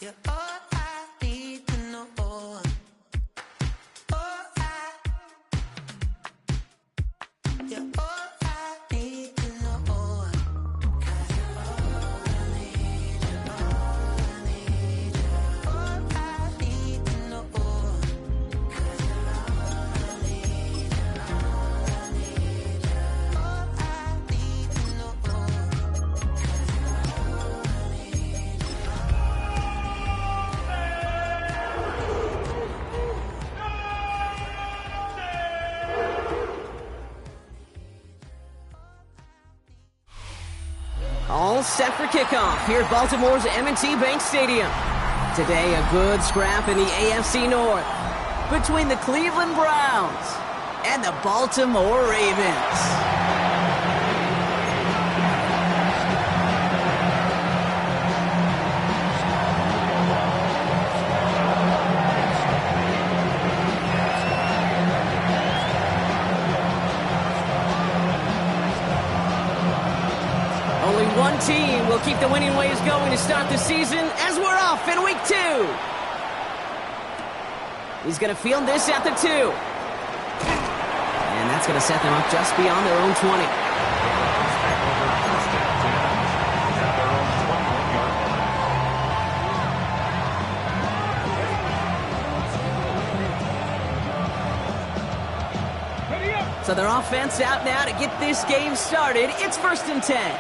You're all I need to know. You're all I need to know. 'Cause you're all I need, you're all I need, you're all I need to know. 'Cause you're all I need, you're all I need, you're all I need to know. 'Cause you're all I need, All set for kickoff here at Baltimore's M&T Bank Stadium. Today, a good scrap in the AFC North between the Cleveland Browns and the Baltimore Ravens. Only one team will keep the winning ways going to start the season as we're off in week 2. He's going to field this at the 2. And that's going to set them up just beyond their own 20. So their offense out now to get this game started. It's 1st and 10.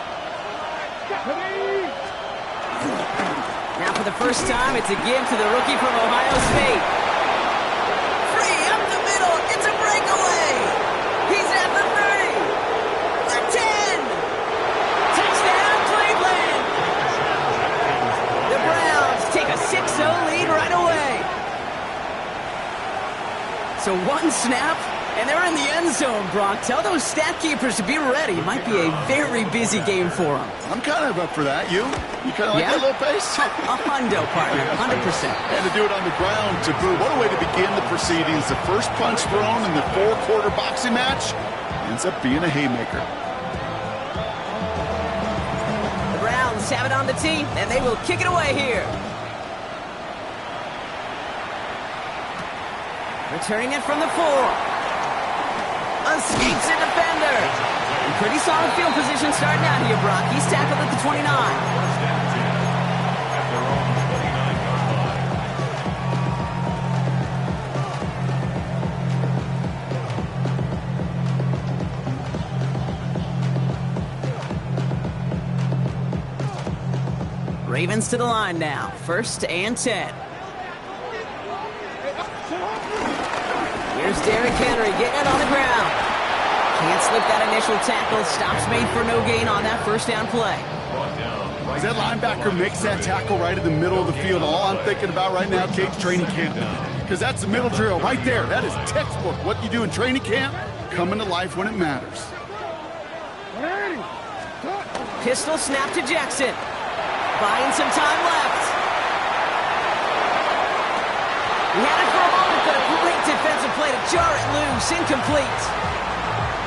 Now for the first time, it's a give to the rookie from Ohio State. Free up the middle. It's a breakaway. He's at the 30. The 10. Touchdown, Cleveland. The Browns take a 6-0 lead right away. So one snap, and they're in the end zone, Brock. Tell those stat keepers to be ready. It might be a very busy game for them. I'm kind of up for that. You kind of like that little pace? A hundo, partner, 100%. And to do it on the ground to boot. What a way to begin the proceedings. The first punch thrown in the 4-quarter boxing match ends up being a haymaker. The Browns have it on the tee, and they will kick it away here. Returning it from the 4. Escapes a defender. And pretty solid field position starting out here, Brock. He's tackled at the 29. Ravens to the line now. 1st and 10. Here's Derrick Henry getting it on the ground. Can't slip that initial tackle. Stops made for no gain on that first down play. As that linebacker makes that tackle right in the middle of the field, all I'm thinking about right now, Kate's training camp. Because that's the middle drill right there. That is textbook. What you do in training camp, coming to life when it matters. Pistol snap to Jackson. Buying some time left. He had it for a moment, but a great defensive play to jar it loose. Incomplete.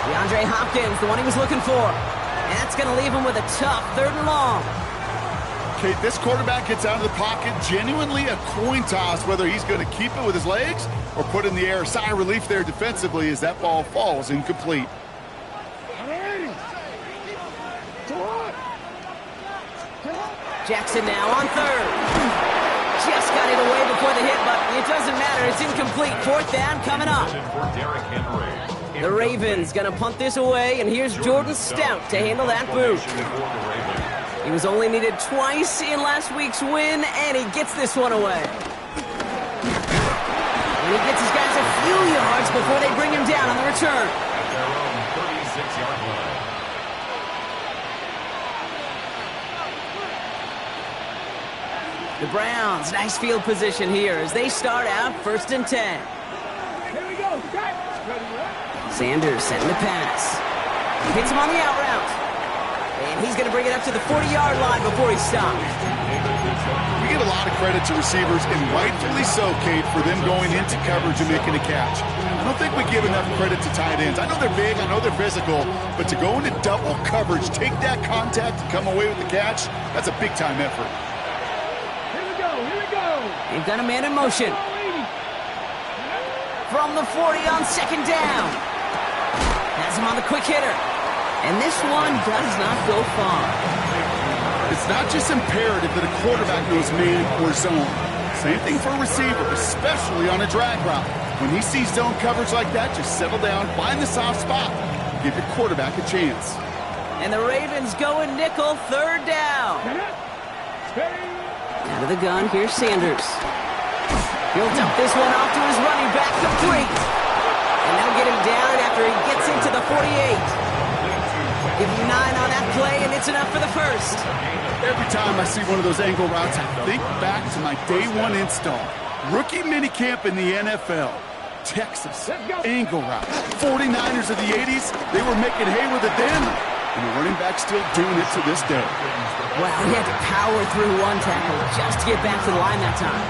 DeAndre Hopkins, the one he was looking for. And that's going to leave him with a tough 3rd and long. Kate, this quarterback gets out of the pocket, genuinely a coin toss, whether he's going to keep it with his legs or put in the air. Sigh of relief there defensively as that ball falls incomplete. Jackson now on 3rd. Just got it away before the hit, but it doesn't matter. It's incomplete. 4th down coming up. The Ravens going to punt this away, and here's Jordan Stout to handle that boot. He was only needed twice in last week's win, and he gets this one away. And he gets his guys a few yards before they bring him down on the return. At their own 36-yard line. The Browns, nice field position here as they start out 1st and 10. Here we go. Sanders setting the pass. Hits him on the out route. And he's going to bring it up to the 40-yard line before he stops. We give a lot of credit to receivers, and rightfully so, Kate, for them going into coverage and making a catch. I don't think we give enough credit to tight ends. I know they're big, I know they're physical, but to go into double coverage, take that contact, and come away with the catch, that's a big-time effort. Here we go. They've got a man in motion. From the 40 on second down. Has him on the quick hitter. And this one does not go far. It's not just imperative that a quarterback knows man or zone. Same thing for a receiver, especially on a drag route. When he sees zone coverage like that, just settle down, find the soft spot, give your quarterback a chance. And the Ravens go in nickel, third down. Out of the gun, here's Sanders. He'll dump this one off to his running back, complete. And they'll get him down after he gets into the 48. Give him 9 on that play, and it's enough for the first. Every time I see one of those angle routes, I think back to my day one install. Rookie minicamp in the NFL. Texas, angle route. 49ers of the 80s, they were making hay with it then. And the running back's still doing it to this day. Wow, he had to power through one tackle just to get back to the line that time.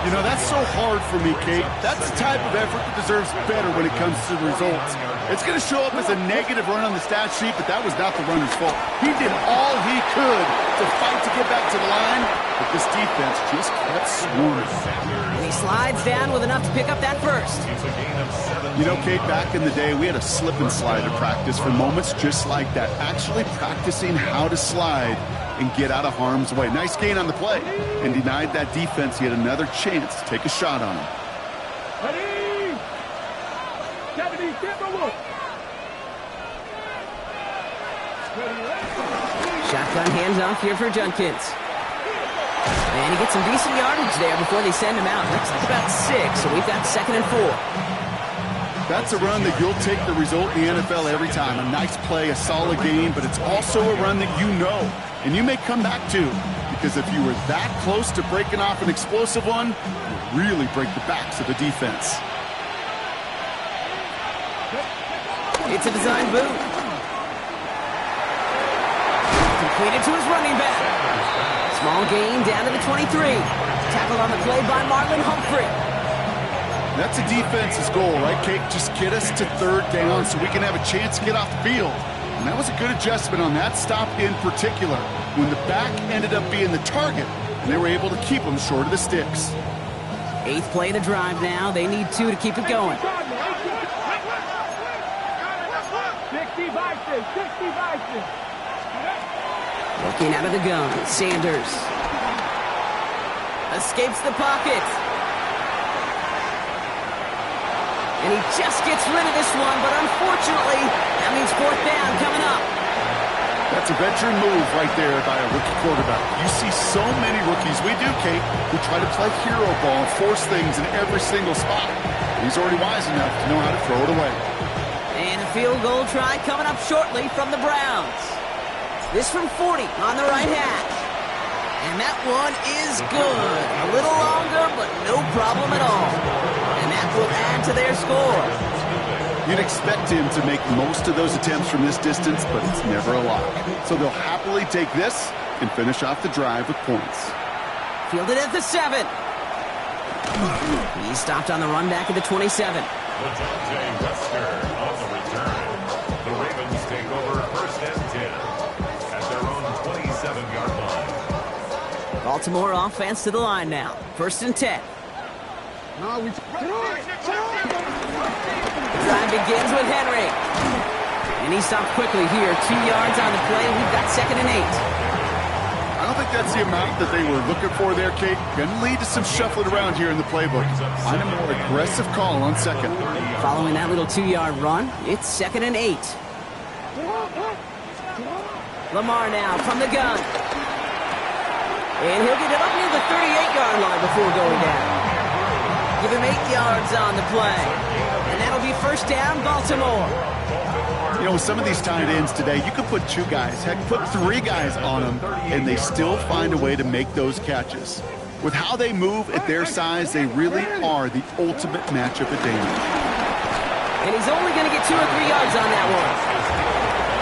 You know, that's so hard for me, Kate. That's the type of effort that deserves better when it comes to the results. It's going to show up as a negative run on the stat sheet, but that was not the runner's fault. He did all he could to fight to get back to the line, but this defense just kept swarming. And he slides down with enough to pick up that first. You know, Kate, back in the day, we had a slip and slide to practice for moments just like that. Actually practicing how to slide and get out of harm's way. Nice gain on the play, and denied that defense yet another chance to take a shot on him. Shotgun handoff here for Junkins. And he gets some decent yardage there before they send him out. Looks like about 6, so we've got 2nd and 4. That's a run that you'll take the result in the NFL every time. A nice play, a solid game, but it's also a run that you know, and you may come back to, because if you were that close to breaking off an explosive one, you really break the backs of the defense. It's a design boot. Completed to his running back. Small gain down to the 23. Tackled on the play by Marlon Humphrey. That's a defense's goal, right, Kate? Just get us to third down so we can have a chance to get off the field. And that was a good adjustment on that stop in particular, when the back ended up being the target, and they were able to keep him short of the sticks. 8th play of the drive now. They need 2 to keep it going. 60 Looking out of the gun, Sanders. Escapes the pocket. And he just gets rid of this one, but unfortunately, that means 4th down coming up. That's a veteran move right there by a rookie quarterback. You see so many rookies, we do, Kate, who try to play hero ball, force things in every single spot. He's already wise enough to know how to throw it away. And a field goal try coming up shortly from the Browns. This from 40 on the right hash. And that one is good. A little longer, but no problem at all. And that will add to their score. You'd expect him to make most of those attempts from this distance, but it's never a lot. So they'll happily take this and finish off the drive with points. Fielded at the 7. He stopped on the run back at the 27. J. Wester on the return. The Ravens take over 1st and 10 at their own 27-yard line. Baltimore offense to the line now. 1st and 10. Drive begins with Henry. And he stopped quickly here. 2 yards on the play. We've got 2nd and 8. I don't think that's the amount that they were looking for there, Kate. Going to lead to some shuffling around here in the playbook. Find a more aggressive call on 2nd. Following that little 2-yard run, it's 2nd and 8. Lamar now from the gun. And he'll get it up near the 38-yard line before going down. Give him 8 yards on the play. And that'll be 1st down, Baltimore. You know, with some of these tight ends today, you could put 2 guys, heck, put 3 guys on them, and they still find a way to make those catches. With how they move at their size, they really are the ultimate matchup advantage. And he's only going to get 2 or 3 yards on that one.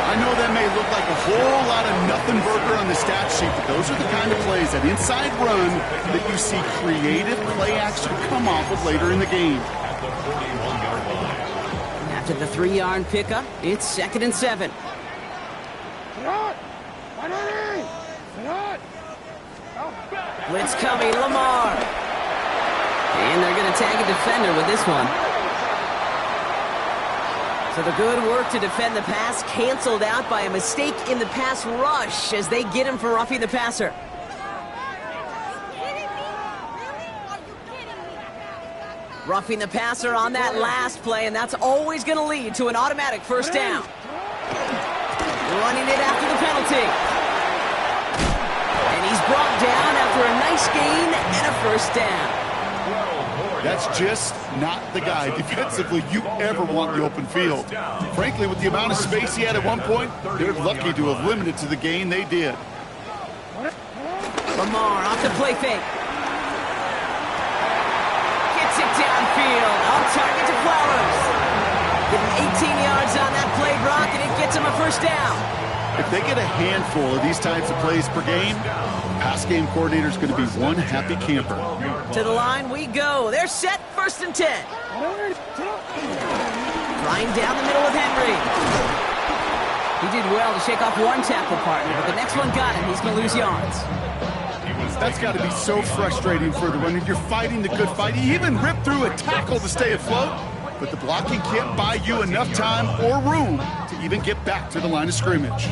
I know that may look like a whole lot of nothing burger on the stat sheet, but those are the kind of plays, that inside run, that you see creative play action come off with later in the game. After the 3-yard pickup, it's 2nd and 7. Blitz coming, Lamar. And they're going to tag a defender with this one. So the good work to defend the pass canceled out by a mistake in the pass rush as they get him for roughing the passer. Roughing the passer on that last play, and that's always going to lead to an automatic first down. Running it after the penalty. And he's brought down after a nice gain and a first down. That's just not the guy defensively you ever want in the open field. Frankly, with the amount of space he had at one point, they're lucky to have limited to the gain they did. Lamar off the play fake. Gets it downfield. On target to Flowers. Getting 18 yards on that play, Brock, and it gets him a first down. If they get a handful of these types of plays per game, the pass game coordinator is going to be one happy camper. To the line we go. They're set, 1st and 10. Flying down the middle with Henry. He did well to shake off one tackle partner, but the next one got him. He's going to lose yards. That's got to be so frustrating for the runner. You're fighting the good fight. You even ripped through a tackle to stay afloat, but the blocking can't buy you enough time or room to even get back to the line of scrimmage.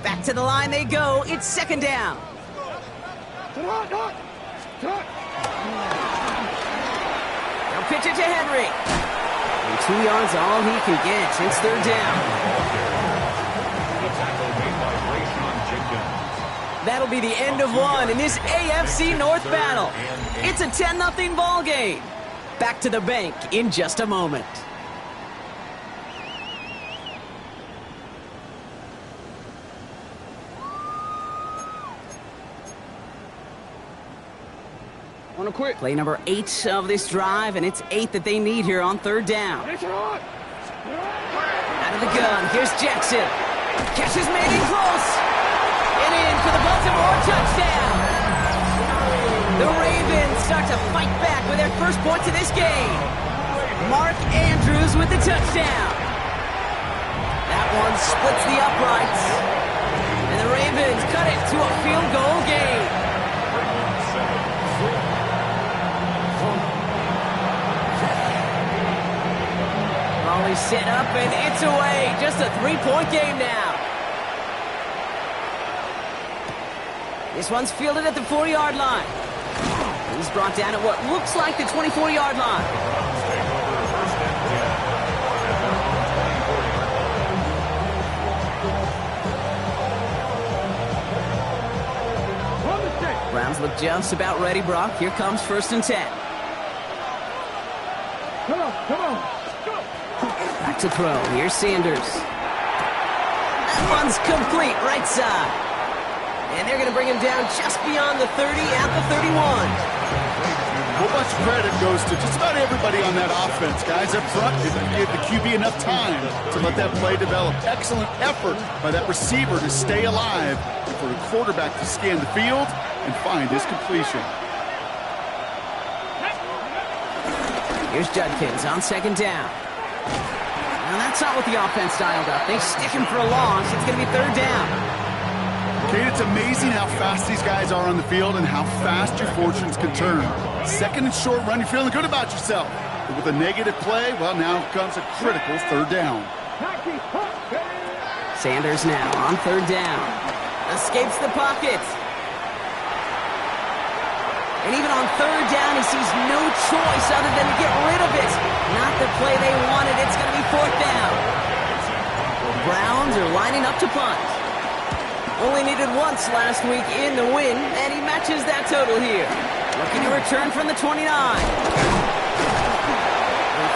Back to the line they go. It's 2nd down. They'll pitch it to Henry. And 2 yards all he can get. It's 3rd down. That'll be the end of one in this AFC North battle. It's a 10-0 ball game. Back to the bank in just a moment. On a quick. Play number 8 of this drive, and it's 8 that they need here on 3rd down. Out of the gun, here's Jackson. Catches Manning close. And in for the Baltimore touchdown. The Ravens start to fight back with their first points of this game. Mark Andrews with the touchdown. That one splits the uprights. And the Ravens cut it to a field goal game. Raleigh set up and it's away. Just a 3-point game now. This one's fielded at the 4-yard line. He's brought down at what looks like the 24-yard line. Browns look just about ready, Brock. Here comes 1st and 10. Come on. Back to throw. Here's Sanders. That one's complete, right side. And they're going to bring him down just beyond the 30 at the 31. A whole bunch of credit goes to just about everybody on that offense. Guys up front, they didn't give the QB enough time to let that play develop. Excellent effort by that receiver to stay alive and for the quarterback to scan the field and find his completion. Here's Judkins on 2nd down. Now that's not what the offense dialed up. They stick him for a loss. It's going to be 3rd down. Kate, it's amazing how fast these guys are on the field and how fast your fortunes can turn. 2nd and short run, you're feeling good about yourself. But with a negative play, well, now comes a critical 3rd down. Sanders now on 3rd down. Escapes the pocket. And even on 3rd down, he sees no choice other than to get rid of it. Not the play they wanted. It's going to be 4th down. The Browns are lining up to punt. Only needed once last week in the win, and he matches that total here. Looking to return from the 29. They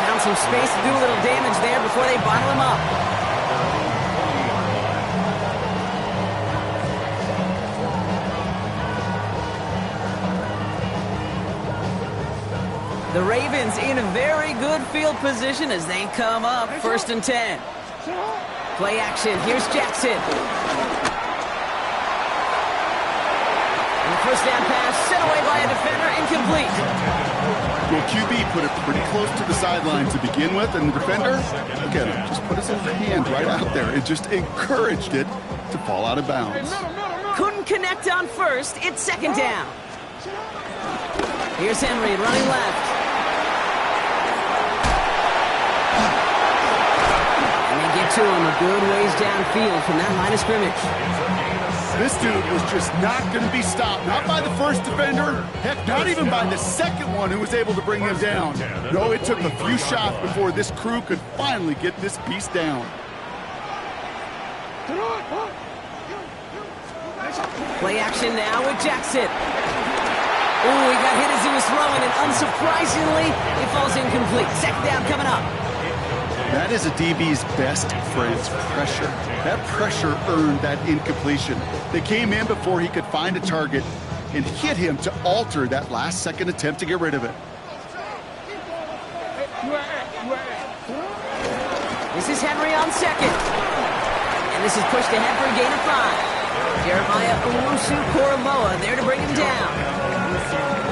found some space to do a little damage there before they bottle him up. The Ravens in a very good field position as they come up 1st and 10. Play action. Here's Jackson. And the first down pass sent away by a defender, incomplete. Well, QB put it pretty close to the sideline to begin with, and the defender, look at him, just put his hand right out there and just encouraged it to fall out of bounds. Couldn't connect on first. It's second down. Here's Henry running left. And they get to him a good ways downfield from that line of scrimmage. This dude was just not going to be stopped. Not by the first defender. Heck, not even by the second one who was able to bring him down. No, it took a few shots before this crew could finally get this beast down. Play action now with Jackson. Ooh, he got hit as he was throwing, and unsurprisingly, it falls incomplete. Second down coming up. That is a DB's best friend, pressure. That pressure earned that incompletion. They came in before he could find a target and hit him to alter that last-second attempt to get rid of it. This is Henry on second. And this is pushed ahead for a gain of 5. Jeremiah Owusu-Koramoah there to bring him down.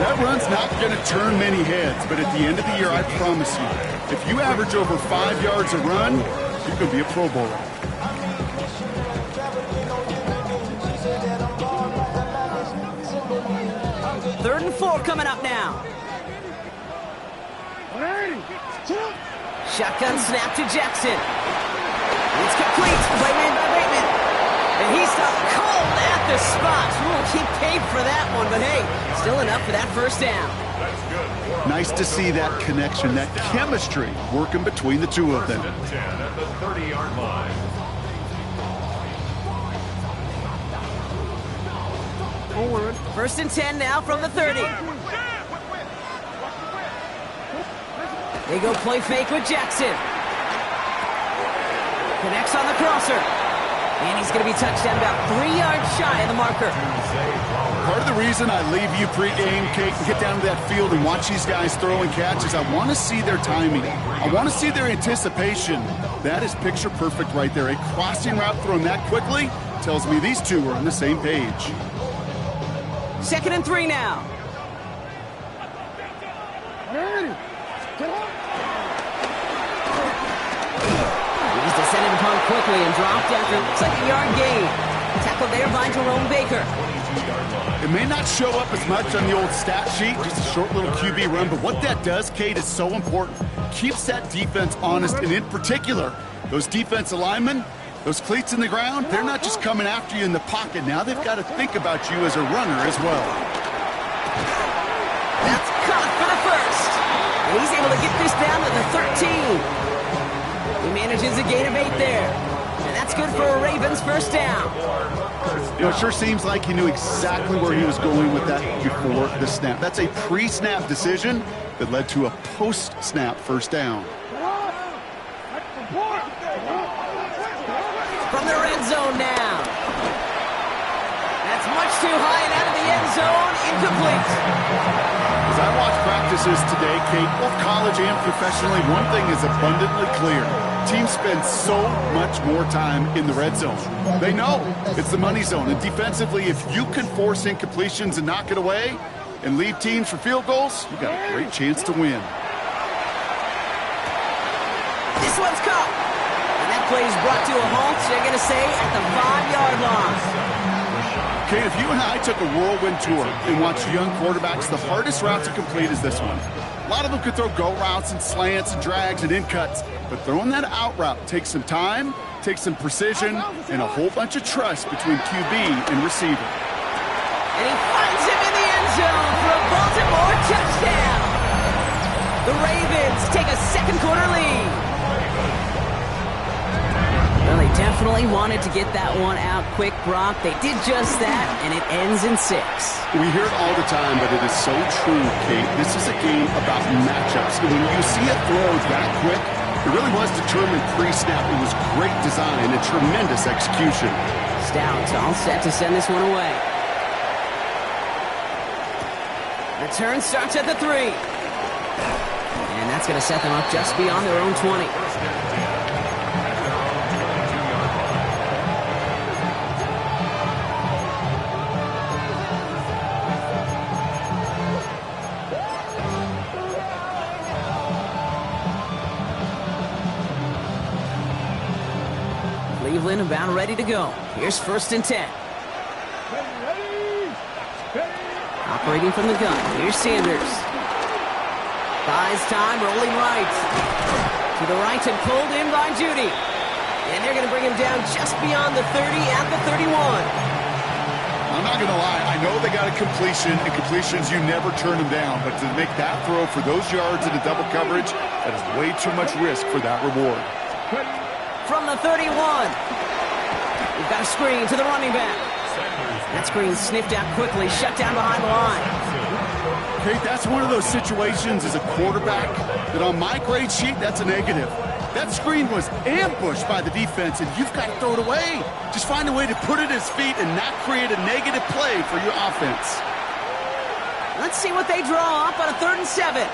That run's not going to turn many heads, but at the end of the year, I promise you, if you average over 5 yards a run, you could be a Pro Bowler. Third and 4 coming up now. Shotgun snap to Jackson. It's complete. Play made by Bateman. And he's stopped cold at the spot. We'll keep paid for that one, but hey, still enough for that first down. Nice to see that connection, that chemistry working between the two of them. 10 at the 30-yard line. Forward. First and 10 now from the 30. They go play fake with Jackson. Connects on the crosser. And he's going to be touchdown about 3 yards shy of the marker. Part of the reason I leave you pregame, Kate, and get down to that field and watch these guys throw and catch is I want to see their timing. I want to see their anticipation. That is picture perfect right there. A crossing route thrown that quickly tells me these two are on the same page. Second and 3 now. He's descended upon quickly and dropped after looks like a yard gain. Tackled there by Jerome Baker. It may not show up as much on the old stat sheet, just a short little QB run, but what that does, Kate, is so important. Keeps that defense honest, and in particular, those defensive linemen, those cleats in the ground, they're not just coming after you in the pocket. Now they've got to think about you as a runner as well. That's caught for the first. And he's able to get this down to the 13. He manages a gain of 8 there. And that's good for a Ravens first down. You know, it sure seems like he knew exactly where he was going with that before the snap. That's a pre-snap decision that led to a post-snap first down. From the red zone now. That's much too high and out of the end zone. Incomplete. As I watch practices today, Kate, both college and professionally, one thing is abundantly clear. Teams spend so much more time in the red zone. They know it's the money zone. And defensively, if you can force incompletions and knock it away and leave teams for field goals, you got a great chance to win. This one's caught. And that play is brought to a halt, they're going to say, at the 5-yard line. Kate, if you and I took a whirlwind tour and watched young quarterbacks, the hardest route to complete is this one. A lot of them could throw go routes and slants and drags and in cuts, but throwing that out route takes some time, takes some precision, and a whole bunch of trust between QB and receiver. And he finds him in the end zone for a Baltimore touchdown. The Ravens take a second-quarter lead. Well, they definitely wanted to get that one out quick, Brock. They did just that, and it ends in 6. We hear it all the time, but it is so true, Kate. This is a game about matchups. And when you see a throw that quick, it really was determined pre-snap. It was great design and tremendous execution. Stout all set to send this one away. Return starts at the 3. And that's going to set them up just beyond their own 20. Cleveland about ready to go. Here's 1st and 10. Ready. Operating from the gun. Here's Sanders. Buys time, rolling right. To the right and pulled in by Judy. And they're going to bring him down just beyond the 30 at the 31. I'm not going to lie. I know they got a completion, and completions, you never turn them down. But to make that throw for those yards in a double coverage, that is way too much risk for that reward. From the 31. We've got a screen to the running back. That screen sniffed out quickly, shut down behind the line. Okay, that's one of those situations as a quarterback that on my grade sheet, that's a negative. That screen was ambushed by the defense, and you've got to throw it away. Just find a way to put it at his feet and not create a negative play for your offense. Let's see what they draw up on a 3rd and 7. 19,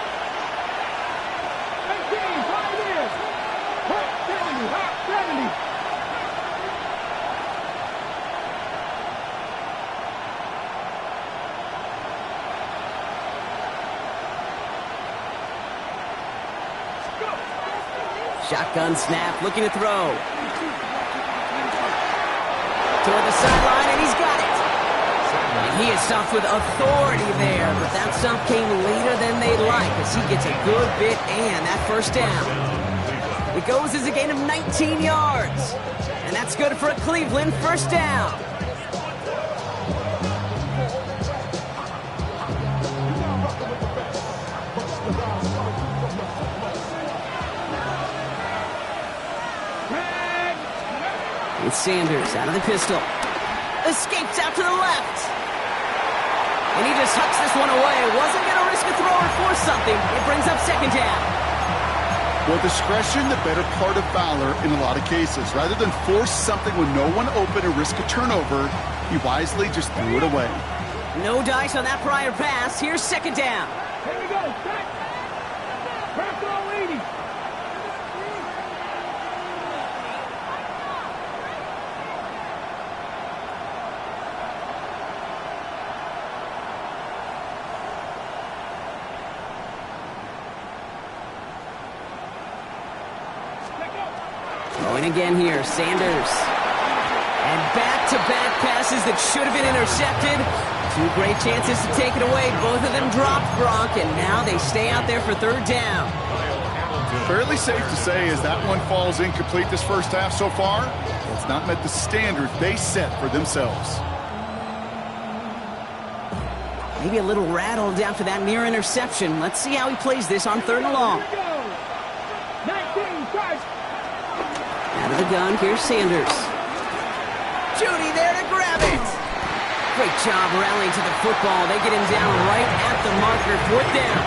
right there. Hot 70. Shotgun snap, looking to throw. Toward the sideline, and he's got it. And he is stopped with authority there, but that stop came later than they'd like as he gets a good bit and that 1st down. It goes as a gain of 19 yards. And that's good for a Cleveland 1st down. It's Sanders out of the pistol. Escapes out to the left. And he just tucks this one away. Wasn't going to risk a throw or force something. It brings up 2nd down. Well, discretion, the better part of valor in a lot of cases. Rather than force something with no one open and risk a turnover, he wisely just threw it away. No dice on that prior pass. Here's 2nd down. Here we go. Back. Back to 80. Going again here, Sanders. And back-to-back passes that should have been intercepted. 2 great chances to take it away. Both of them dropped, Gronk, and now they stay out there for 3rd down. Fairly safe to say as that one falls incomplete this 1st half so far, it's not met the standard they set for themselves. Maybe a little rattled after that near interception. Let's see how he plays this on 3rd and long. 19, first. Out of the gun, here's Sanders. Judy there to grab it. Great job rallying to the football. They get him down right at the marker, 4th down.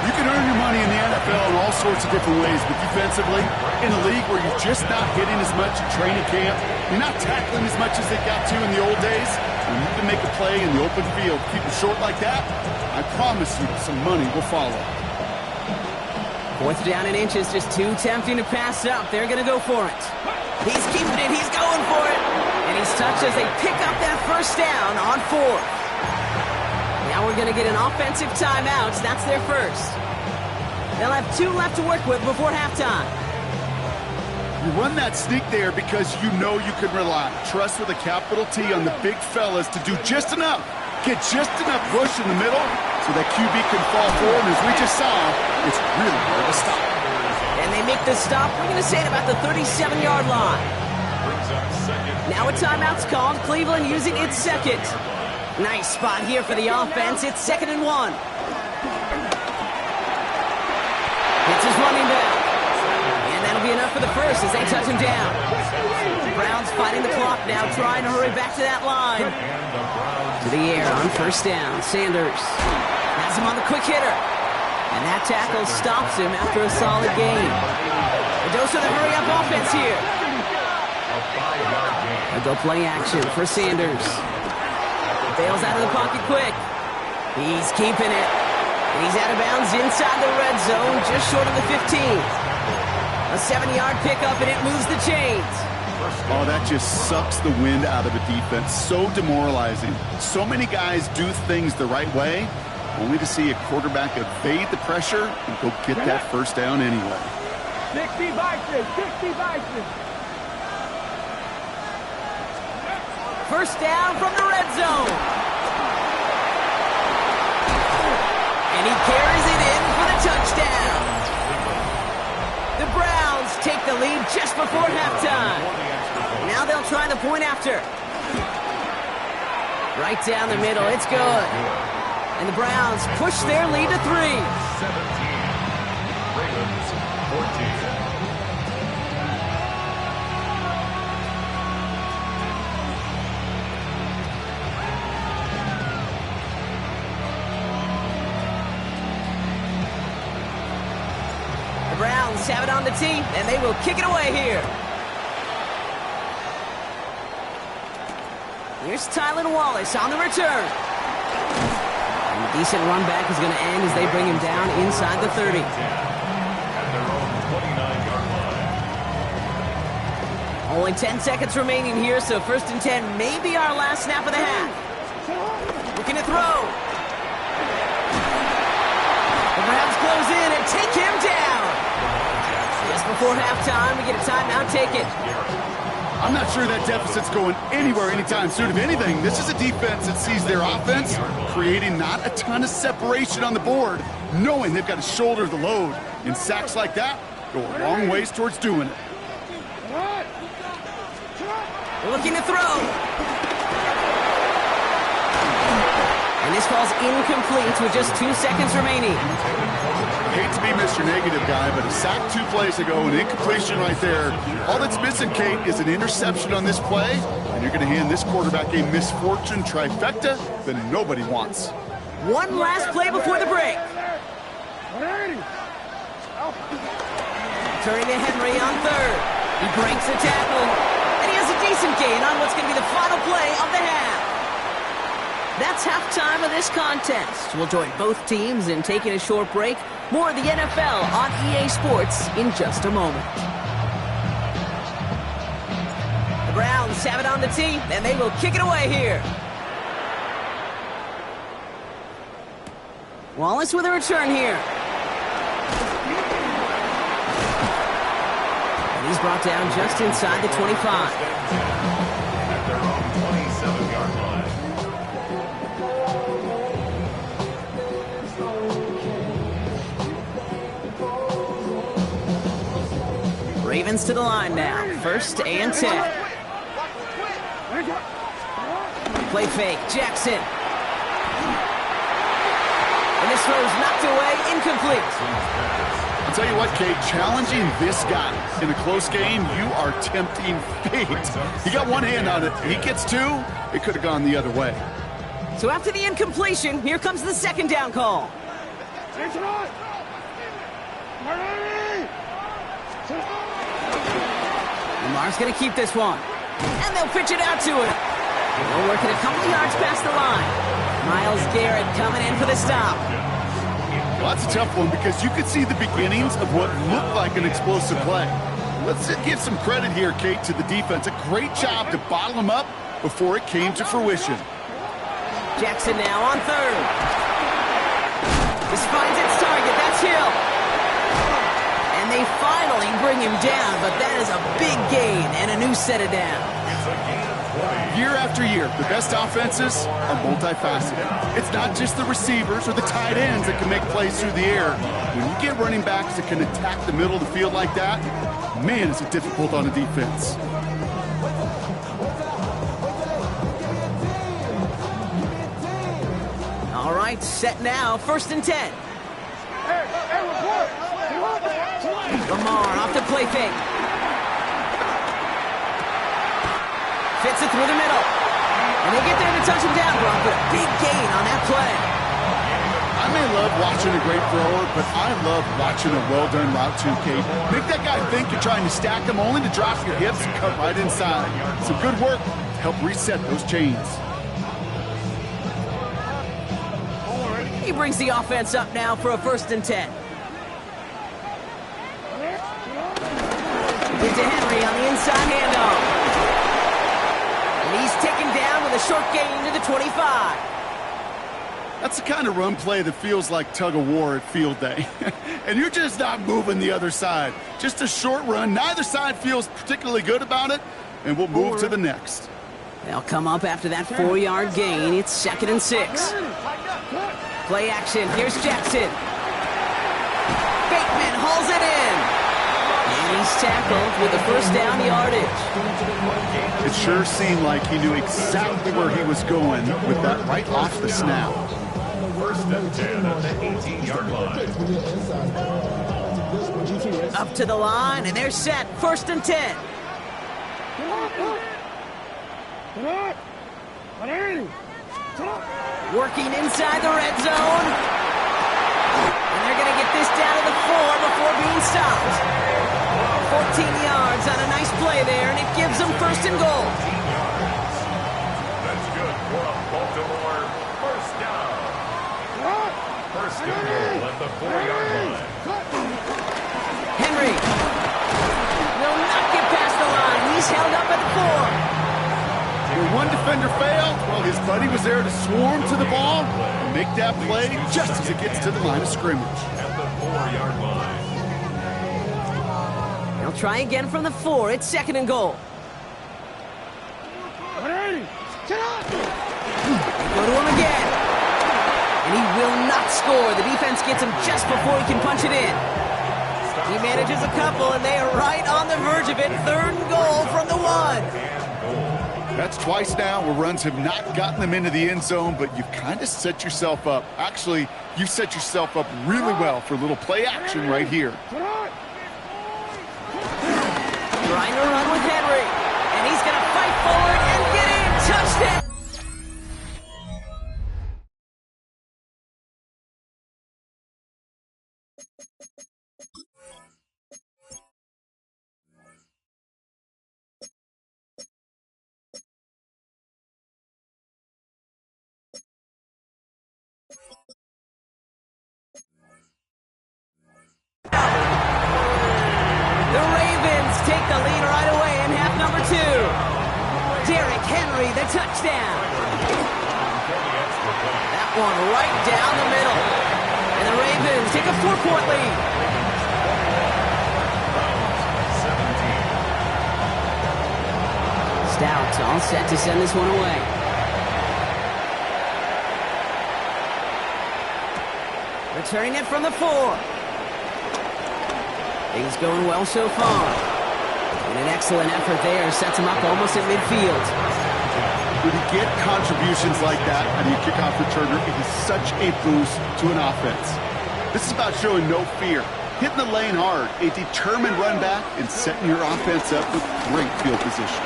You can earn your money in the NFL in all sorts of different ways, but defensively, in a league where you're just not hitting as much in training camp, you're not tackling as much as they got to in the old days, when you can make a play in the open field, keep it short like that, I promise you some money will follow. 4th down and inches, just too tempting to pass up. They're going to go for it. He's keeping it. He's going for it. And he's touched as they pick up that 1st down on 4th. Now we're going to get an offensive timeout. That's their 1st. They'll have 2 left to work with before halftime. You run that sneak there because you know you can rely. Trust with a capital T on the big fellas to do just enough. Get just enough push in the middle so that QB can fall forward. And as we just saw, it's really hard to stop. And they make the stop, we're going to say, at about the 37-yard line. Now a timeout's called. Cleveland using its 2nd. Nice spot here for the offense. It's 2nd and 1. It's his running back. And that'll be enough for the 1st as they touch him down. Browns fighting the clock now, trying to hurry back to that line. To the air on 1st down. Sanders has him on the quick hitter. And that tackle stops him after a solid gain. A dose of the hurry-up offense here. A go play action for Sanders. Bails out of the pocket quick. He's keeping it. And he's out of bounds inside the red zone, just short of the 15. A 7-yard pickup, and it moves the chains. Oh, that just sucks the wind out of a defense. So demoralizing. So many guys do things the right way, only to see a quarterback evade the pressure and go get that 1st down anyway. 60 Vikings, 60 Vikings. first down from the red zone. And he carries it in for the touchdown. The Browns take the lead just before halftime. Now they'll try the point after. Right down the middle, it's good. And the Browns push their lead to 3. 17. Ravens 14. The Browns have it on the tee, and they will kick it away here. Here's Tylan Wallace on the return. And a decent run back is going to end as they bring him down inside the 30. At their own 29-yard line. Only 10 seconds remaining here, so 1st and 10 may be our last snap of the half. Looking to throw. The Browns close in and take him down. Just before halftime, we get a timeout taken. I'm not sure that deficit's going anywhere anytime soon. If anything, this is a defense that sees their offense creating not a ton of separation on the board, knowing they've got to shoulder the load. And sacks like that go a long ways towards doing it. Looking to throw. And this falls incomplete with just 2 seconds remaining. Hate to be Mr. Negative guy, but a sack 2 plays ago, an incompletion right there. All that's missing, Kate, is an interception on this play, and you're going to hand this quarterback a misfortune trifecta that nobody wants. One last play before the break. Turning to Henry on 3rd. He breaks the tackle, and he has a decent gain on what's going to be the final play of the half. That's halftime of this contest. We'll join both teams in taking a short break. More of the NFL on EA Sports in just a moment. The Browns have it on the tee, and they will kick it away here. Wallace with a return here. And he's brought down just inside the 25. At their own 27-yard line. Ravens to the line now. 1st and 10. Play fake. Jackson. And this throw's knocked away. Incomplete. I'll tell you what, Kate, challenging this guy in a close game, you are tempting fate. He got one hand on it. He gets 2. It could have gone the other way. So after the incompletion, here comes the 2nd down call. Lamar's going to keep this one. And they'll pitch it out to him. They'll work it a couple yards past the line. Myles Garrett coming in for the stop. Well, that's a tough one because you could see the beginnings of what looked like an explosive play. Let's give some credit here, Kate, to the defense. A great job to bottle them up before it came to fruition. Jackson now on 3rd. This finds its target. That's Hill. And they finally bring him down, but that is a big gain and a new set of downs. Year after year, the best offenses are multifaceted. It's not just the receivers or the tight ends that can make plays through the air. When you get running backs that can attack the middle of the field like that, man, is it difficult on a defense. All right, set now. 1st and 10. Lamar off the play fake. Fits it through the middle. And they get there to touch him down, Brock, but a big gain on that play. I may love watching a great thrower, but I love watching a well-done route too, Kate. Make that guy think you're trying to stack him only to drop your hips and cut right inside. Some good work to help reset those chains. He brings the offense up now for a 1st and 10. Into Henry on the inside handoff. And he's taken down with a short gain to the 25. That's the kind of run play that feels like tug-of-war at field day. And you're just not moving the other side. Just a short run. Neither side feels particularly good about it, and we'll move to the next. They'll come up after that 4-yard gain. It's 2nd and 6. Play action. Here's Jackson. Bateman hauls it in. And he's tackled with the first down yardage. It sure seemed like he knew exactly where he was going with that right off the snap. First and 10 on the 18-yard line. Up to the line, and they're set. 1st and 10. Working inside the red zone. And they're going to get this down to the 4 before being stopped. 14 yards on a nice play there, and it gives them 1st and goal. That's good for a Baltimore first down. First and goal at the 4-yard line. Henry will not get past the line. He's held up at the 4. Where one defender failed, well, his buddy was there to swarm to the ball and make that play just as it gets to the line of scrimmage. At the 4-yard line. They'll try again from the 4. It's 2nd and goal. Go to him again. And he will not score. The defense gets him just before he can punch it in. He manages a couple, and they are right on the verge of it. 3rd and goal from the 1. That's twice now where runs have not gotten them into the end zone, but you've kind of set yourself up. Actually, you set yourself up really well for a little play action right here. Trying to run with Henry, and he's going to fight forward and get in. Touchdown! The Ravens take the lead right away in half number 2. Derrick Henry, the touchdown. That one right down the middle. And the Ravens take a 4-point lead. Stout all set to send this one away. Returning it from the 4. Things going well so far. And an excellent effort there sets him up almost at midfield. When you get contributions like that out of your kickoff returner, it is such a boost to an offense. This is about showing no fear, hitting the lane hard, a determined run back, and setting your offense up with great field position.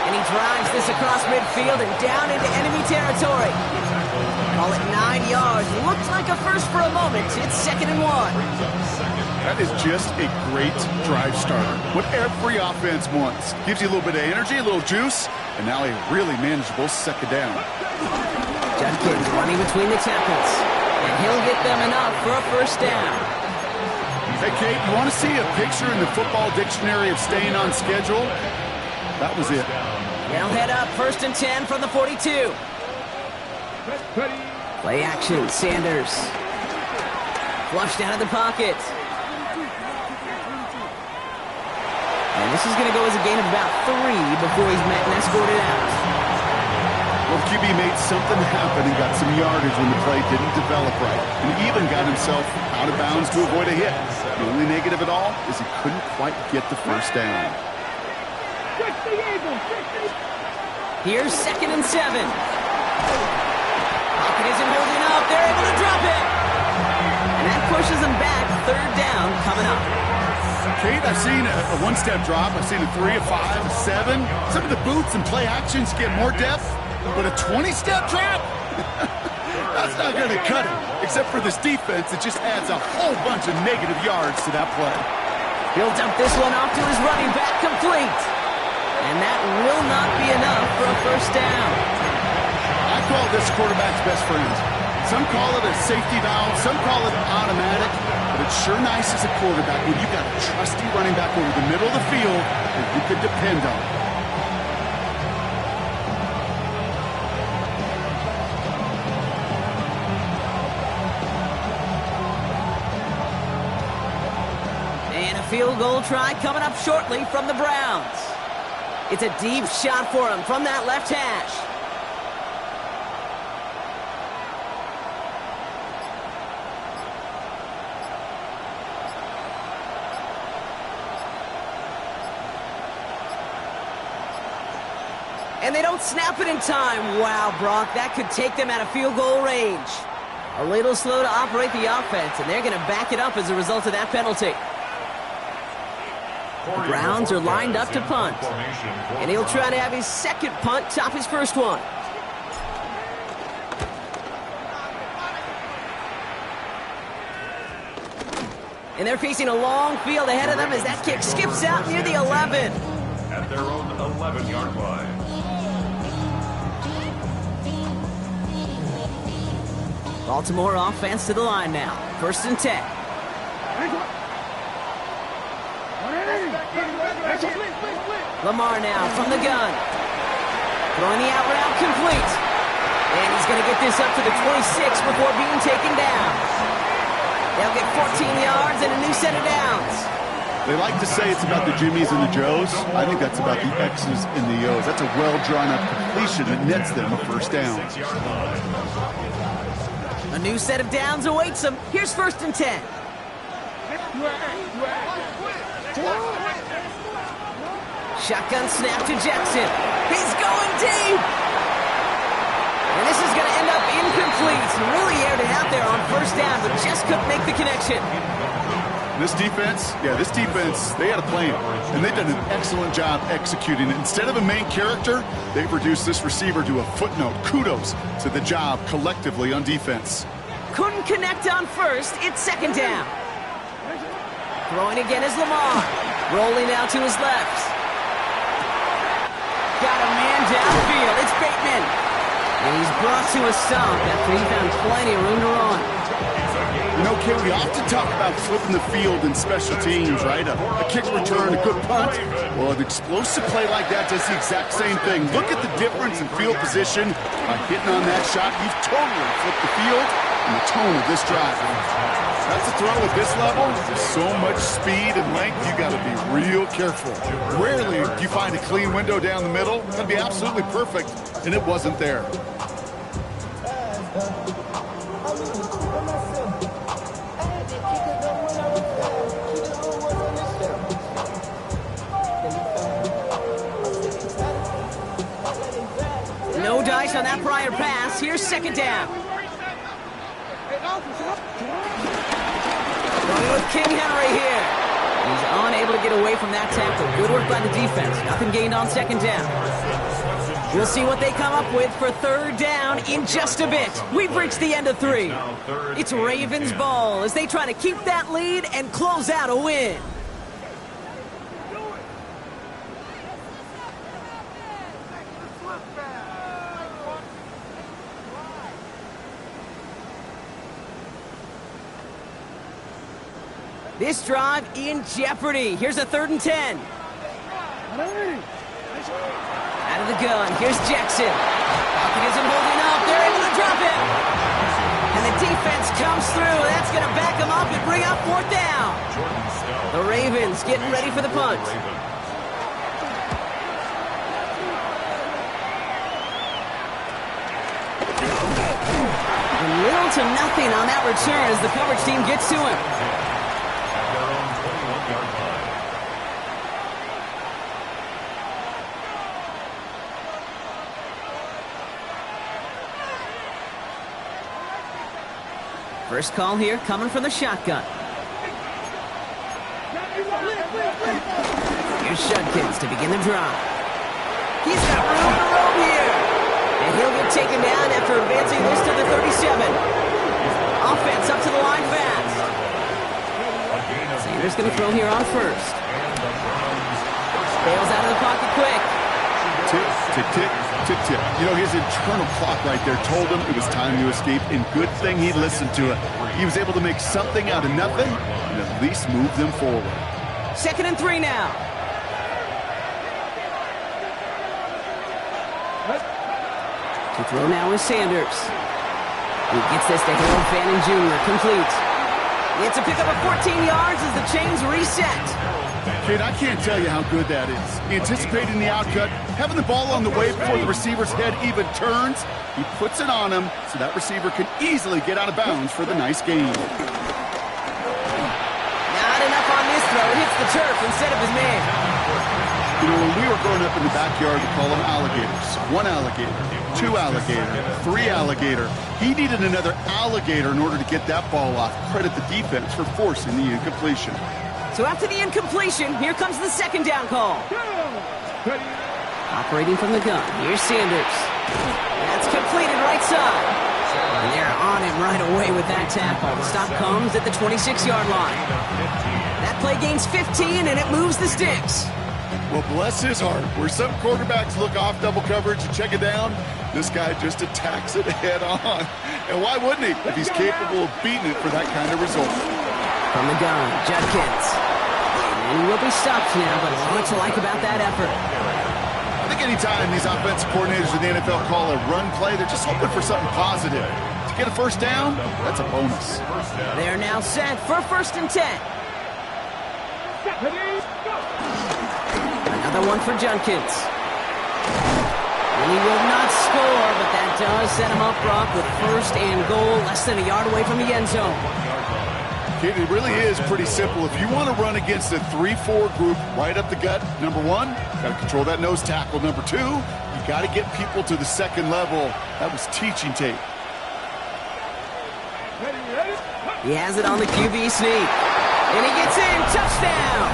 And he drives this across midfield and down into enemy territory. Call it 9 yards. Looked like a first for a moment. It's 2nd and 1. That is just a great drive starter. What every offense wants. Gives you a little bit of energy, a little juice, and now a really manageable 2nd down. Judkins running between the tackles. And he'll get them enough for a 1st down. Hey, Kate, you want to see a picture in the football dictionary of staying on schedule? That was it. They'll head up 1st and 10 from the 42. Play action, Sanders. Flushed out of the pocket. And this is going to go as a gain of about 3 before he's met and escorted out. Well, QB made something happen and got some yardage when the play didn't develop right. And even got himself out of bounds to avoid a hit. The only negative at all is he couldn't quite get the 1st down. Here's 2nd and 7. Pocket isn't holding up. They're able to drop it. And that pushes them back. 3rd down coming up. Kate, I've seen a 1-step drop. I've seen a 3, a 5, a 7. Some of the boots and play actions get more depth, but a 20-step drop? That's not going to cut it. Except for this defense, it just adds a whole bunch of negative yards to that play. He'll dump this one off to his running back, complete. And that will not be enough for a 1st down. I call this quarterback's best friend. Some call it a safety valve, some call it automatic, but it's sure nice as a quarterback when you've got a trusty running back over the middle of the field that you can depend on. And a field goal try coming up shortly from the Browns. It's a deep shot for him from that left hash. And they don't snap it in time. Wow, Brock, that could take them out of field goal range. A little slow to operate the offense, and they're going to back it up as a result of that penalty. The Browns are lined up to punt. And he'll try to have his second punt top his first one. And they're facing a long field ahead of them as that kick skips out near the 11. At their own 11-yard line. Baltimore offense to the line now. 1st and 10. Lamar now from the gun. Throwing the out route complete. And he's going to get this up to the 26 before being taken down. They'll get 14 yards and a new set of downs. They like to say it's about the Jimmies and the Joes. I think that's about the X's and the O's. That's a well-drawn-up completion that nets them a first down. A new set of downs awaits them. Here's 1st and 10. Shotgun snap to Jackson. He's going deep. And this is going to end up incomplete. Really aired it out there on 1st down, but just couldn't make the connection. This defense, they had a plan, and they've done an excellent job executing it. Instead of a main character, they've reduced this receiver to a footnote. Kudos to the job collectively on defense. Couldn't connect on 1st. It's 2nd down. Throwing again is Lamar. Rolling out to his left. Got a man downfield. It's Bateman. And he's brought to a stop after he found plenty of room to run. You know, Ken, we often talk about flipping the field in special teams, right? A kick return, a good punt. Well, an explosive play like that does the exact same thing. Look at the difference in field position. By hitting on that shot, you've totally flipped the field and the tone of this drive. That's a throw at this level. There's so much speed and length, you got to be real careful. Rarely do you find a clean window down the middle. It's going to be absolutely perfect, and it wasn't there. No dice on that prior pass. Here's 2nd down. Going with King Henry here. He's unable to get away from that tackle. Good work by the defense. Nothing gained on 2nd down. We'll see what they come up with for 3rd down in just a bit. We've reached the end of 3. It's Ravens ball as they try to keep that lead and close out a win. This drive in jeopardy. Here's a 3rd and 10. Out of the gun. Here's Jackson. Falcon isn't holding up. They're able to drop it. And the defense comes through. That's going to back them up and bring up 4th down. The Ravens getting ready for the punt. Little to nothing on that return as the coverage team gets to him. First call here coming from the shotgun. Here's Shudkins to begin the drive. He's got room to roam here. And he'll get taken down after advancing this to the 37. Offense up to the line fast. Sanders going to throw here on 1st. Bails out of the pocket quick. Tick, tick, tick, tick, tick. You know, his internal clock right there told him it was time to escape, and good thing he listened to it. He was able to make something out of nothing and at least move them forward. 2nd and 3 now. To throw now is Sanders. He gets this to Harold Fanning Jr. Complete. It's a pickup of 14 yards as the chains reset. Kate, I can't tell you how good that is. Anticipating the outcut, having the ball on the way before the receiver's head even turns, he puts it on him so that receiver can easily get out of bounds for the nice gain. Not enough on this throw. It hits the turf instead of his man. You know, when we were growing up in the backyard, we call them alligators. 1 alligator, 2 alligator, 3 alligator. He needed another alligator in order to get that ball off. Credit the defense for forcing the incompletion. So after the incompletion, here comes the second down call. Operating from the gun, here's Sanders. That's completed right side. And they're on him right away with that tackle. The stop comes at the 26-yard line. That play gains 15, and it moves the sticks. Well, bless his heart. Where some quarterbacks look off double coverage and check it down, this guy just attacks it head on. And why wouldn't he if he's capable of beating it for that kind of result? From the gun, Judkins. And he will be stopped now, but a lot to like about that effort. I think anytime these offensive coordinators in the NFL call a run play, they're just hoping for something positive. To get a first down, that's a bonus. They're now set for 1st and 10. Another one for Judkins. And he will not score, but that does set him up, Brock, with 1st and goal, less than a yard away from the end zone. It really is pretty simple. If you want to run against a 3-4 group right up the gut, number 1, got to control that nose tackle. Number 2, you got to get people to the second level. That was teaching tape. He has it on the QB sneak. And he gets in. Touchdown!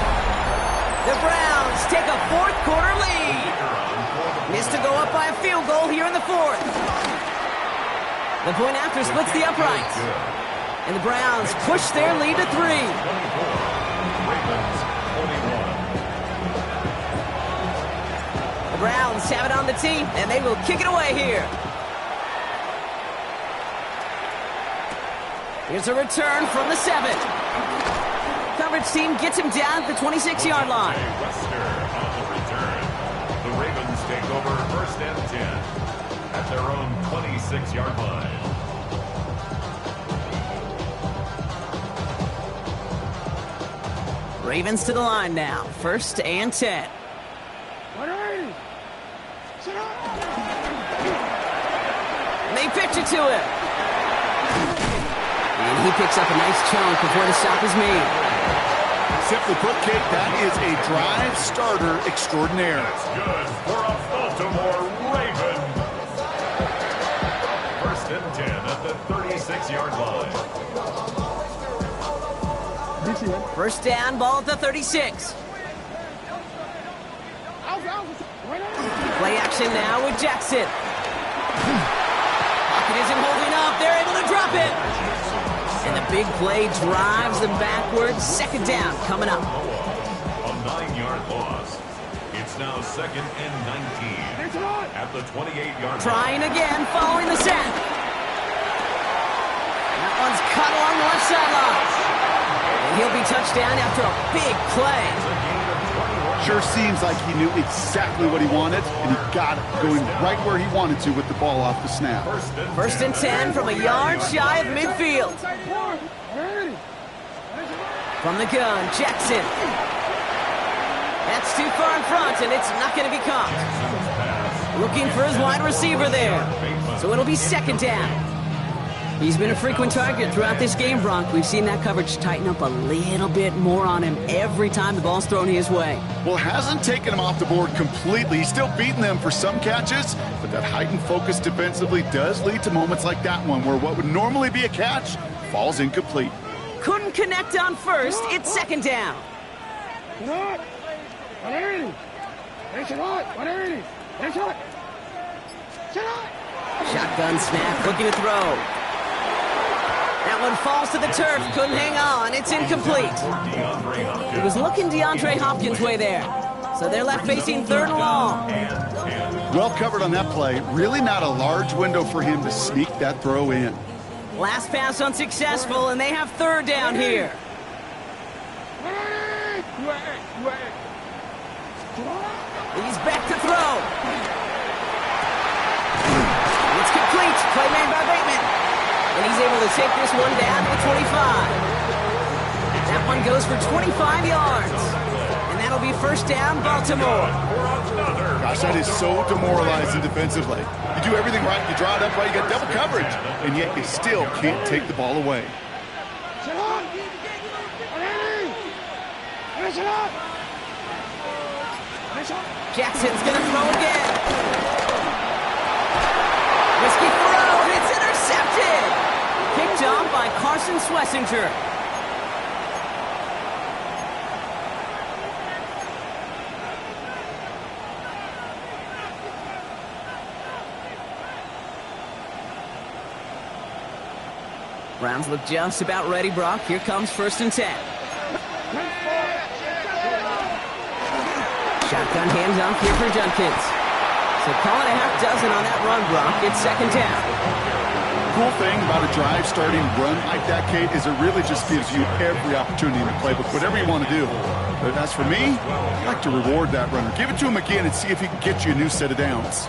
The Browns take a 4th quarter lead. Missed to go up by a field goal here in the 4th. The point after splits the uprights. And the Browns push their lead to 3. The Browns have it on the tee, and they will kick it away here. Here's a return from the 7. Coverage team gets him down at the 26-yard line. The Ravens take over 1st and 10 at their own 26-yard line. Ravens to the line now. 1st and 10. And they pitch it to him. And he picks up a nice chunk before the stop is made. Simply put, Kate, that is a drive starter extraordinaire. That's good for a Baltimore Raven. 1st and 10 at the 36-yard line. 1st down, ball at the 36. Play action now with Jackson. Pocket isn't holding up. They're able to drop it. And the big play drives them backwards. 2nd down coming up. A 9-yard loss. It's now 2nd and 19 at the 28-yard line. Trying again following the sack. That one's cut along the left sideline. And he'll be touchdown after a big play. Sure seems like he knew exactly what he wanted, and he got it going right where he wanted to with the ball off the snap. 1st and 10 from a yard shy of midfield. From the gun, Jackson. That's too far in front, and it's not going to be caught. Looking for his wide receiver there. So it'll be 2nd down. He's been a frequent target throughout this game, Bronk. We've seen that coverage tighten up a little bit more on him every time the ball's thrown his way. Well, hasn't taken him off the board completely. He's still beating them for some catches, but that heightened focus defensively does lead to moments like that one where what would normally be a catch falls incomplete. Couldn't connect on 1st. It's 2nd down. Shotgun snap, looking to throw. That one falls to the turf, couldn't hang on. It's incomplete. It was looking DeAndre Hopkins' way there. So they're left facing 3rd and long. Well covered on that play. Really not a large window for him to sneak that throw in. Last pass unsuccessful, and they have 3rd down here. He's back to throw. It's complete. Play made by Bateman. And he's able to take this one down to the 25. That one goes for 25 yards. And That'll be first down, Baltimore. Gosh, that is so demoralizing defensively. You do everything right, you draw it up right, you got double coverage, and yet you still can't take the ball away. Jackson's going to throw again. Risky throw. It's intercepted. Picked off by Carson Schlesinger. Browns look just about ready, Brock. Here comes 1st and 10. Shotgun handoff here for Judkins. So call it a half dozen on that run, Brock. It's 2nd down. Cool thing about a drive starting run like that, Kate, is it really just gives you every opportunity in the playbook, whatever you want to do. But as for me, I like to reward that runner. Give it to him again and see if he can get you a new set of downs.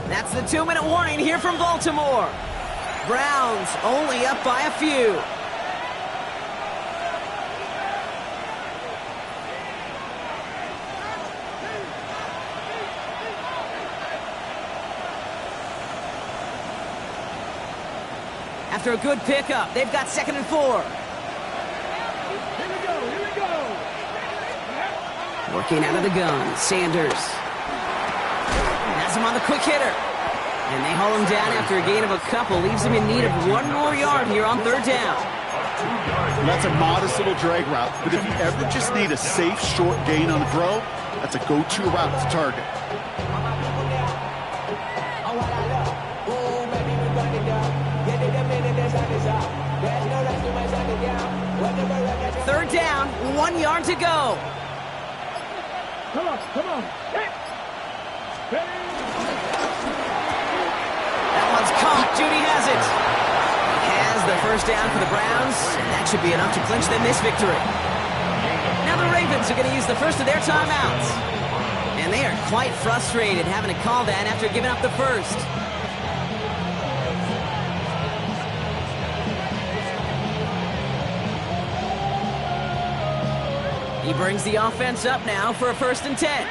That's the 2-minute warning here from Baltimore. Browns only up by a few. After a good pickup, they've got 2nd and 4. Working out of the gun, Sanders. Has him on the quick hitter. And they haul him down after a gain of a couple. Leaves him in need of 1 more yard here on 3rd down. And that's a modest little drag route. But if you ever just need a safe, short gain on a throw, that's a go-to route to target. 3rd down, 1 yard to go. Come on. That one's caught. Judy has it. Has the 1st down for the Browns, and that should be enough to clinch them this victory. Now the Ravens are going to use the first of their timeouts. And they are quite frustrated having to call that after giving up the first. He brings the offense up now for a 1st and 10.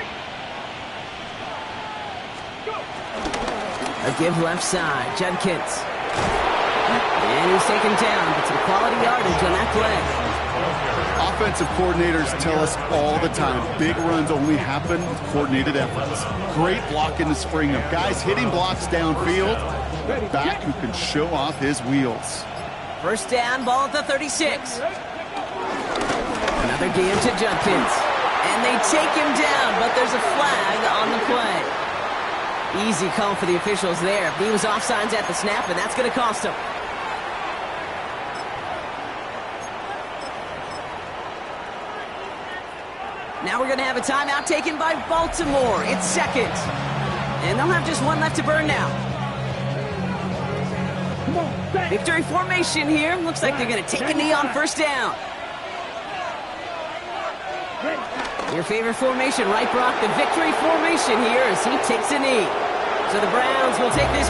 A give left side, Judkins. And he's taken down, but some quality yardage on that play. Offensive coordinators tell us all the time, big runs only happen with coordinated efforts. Great block in the spring of guys hitting blocks downfield. Back who can show off his wheels. 1st down, ball at the 36. Another game to Judkins. And they take him down, but there's a flag on the play. Easy call for the officials there. He was offsides at the snap, and that's going to cost him. Now we're going to have a timeout taken by Baltimore. It's 2nd. And they'll have just 1 left to burn now. Victory formation here. Looks like they're going to take a knee on 1st down. Your favorite formation, right, Brock? The victory formation here as he takes a knee. So the Browns will take this